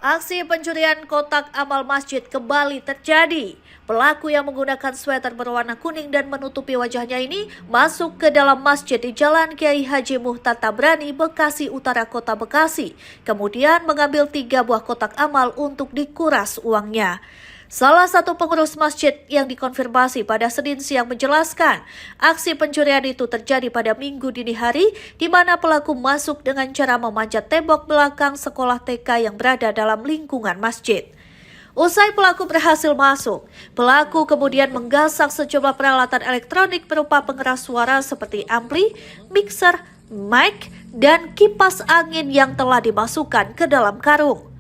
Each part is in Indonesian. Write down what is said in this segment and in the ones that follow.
Aksi pencurian kotak amal masjid kembali terjadi. Pelaku yang menggunakan sweater berwarna kuning dan menutupi wajahnya ini masuk ke dalam masjid di Jalan Kiai Haji Muhtad Tabrani, Bekasi Utara, Kota Bekasi. Kemudian mengambil 3 buah kotak amal untuk dikuras uangnya. Salah satu pengurus masjid yang dikonfirmasi pada Senin siang menjelaskan, aksi pencurian itu terjadi pada Minggu dini hari, di mana pelaku masuk dengan cara memanjat tembok belakang sekolah TK yang berada dalam lingkungan masjid. Usai pelaku berhasil masuk, pelaku kemudian menggasak sejumlah peralatan elektronik berupa pengeras suara seperti ampli, mixer, mic, dan kipas angin yang telah dimasukkan ke dalam karung.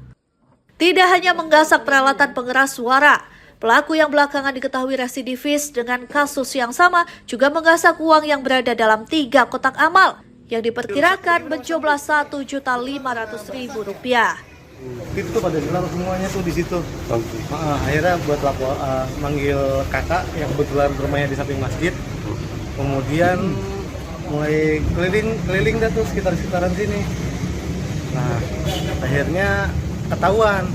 Tidak hanya menggasak peralatan pengeras suara, pelaku yang belakangan diketahui residivis dengan kasus yang sama juga menggasak uang yang berada dalam 3 kotak amal yang diperkirakan berjumlah Rp1.500.000. Itu tuh pada hilang semuanya tuh di situ. Akhirnya buat lapor, manggil kakak yang kebetulan rumahnya di samping masjid. Kemudian mulai keliling dah tuh sekitaran sini. Nah, akhirnya ketahuan.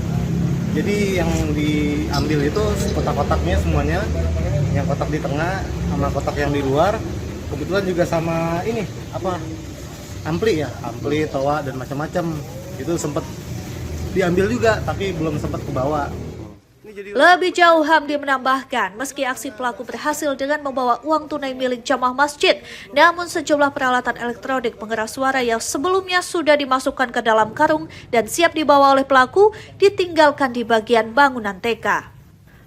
Jadi yang diambil itu kotak-kotaknya semuanya, yang kotak di tengah sama kotak yang di luar, kebetulan juga sama ini ampli, toa dan macam-macam. Itu sempat diambil juga tapi belum sempat kebawa. Lebih jauh, Hamdi menambahkan, meski aksi pelaku berhasil dengan membawa uang tunai milik jamaah masjid, namun sejumlah peralatan elektronik pengeras suara yang sebelumnya sudah dimasukkan ke dalam karung dan siap dibawa oleh pelaku ditinggalkan di bagian bangunan TK.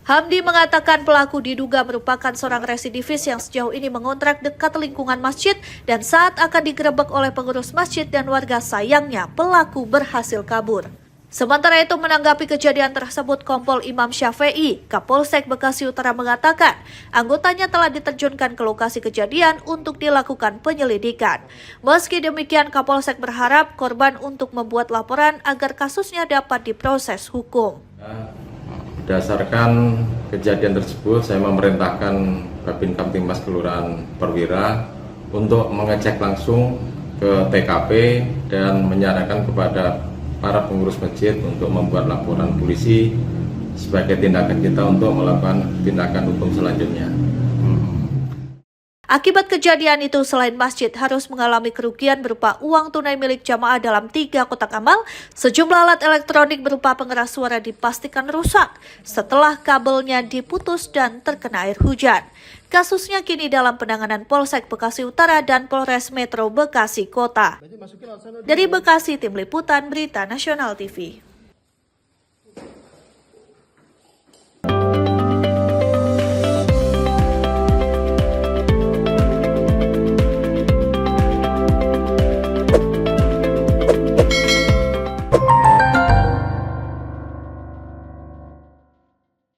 Hamdi mengatakan pelaku diduga merupakan seorang residivis yang sejauh ini mengontrak dekat lingkungan masjid dan saat akan digerebek oleh pengurus masjid dan warga, sayangnya pelaku berhasil kabur. Sementara itu, menanggapi kejadian tersebut, Kompol Imam Syafi'i, Kapolsek Bekasi Utara mengatakan anggotanya telah diterjunkan ke lokasi kejadian untuk dilakukan penyelidikan. Meski demikian, Kapolsek berharap korban untuk membuat laporan agar kasusnya dapat diproses hukum. Berdasarkan kejadian tersebut, saya memerintahkan Babin Kamtibmas Kelurahan Perwira untuk mengecek langsung ke TKP dan menyarankan kepada para pengurus masjid untuk membuat laporan polisi sebagai tindakan kita untuk melakukan tindakan hukum selanjutnya. Akibat kejadian itu, selain masjid harus mengalami kerugian berupa uang tunai milik jamaah dalam 3 kotak amal, sejumlah alat elektronik berupa pengeras suara dipastikan rusak setelah kabelnya diputus dan terkena air hujan. Kasusnya kini dalam penanganan Polsek Bekasi Utara dan Polres Metro Bekasi Kota. Dari Bekasi, Tim Liputan Berita Nasional TV.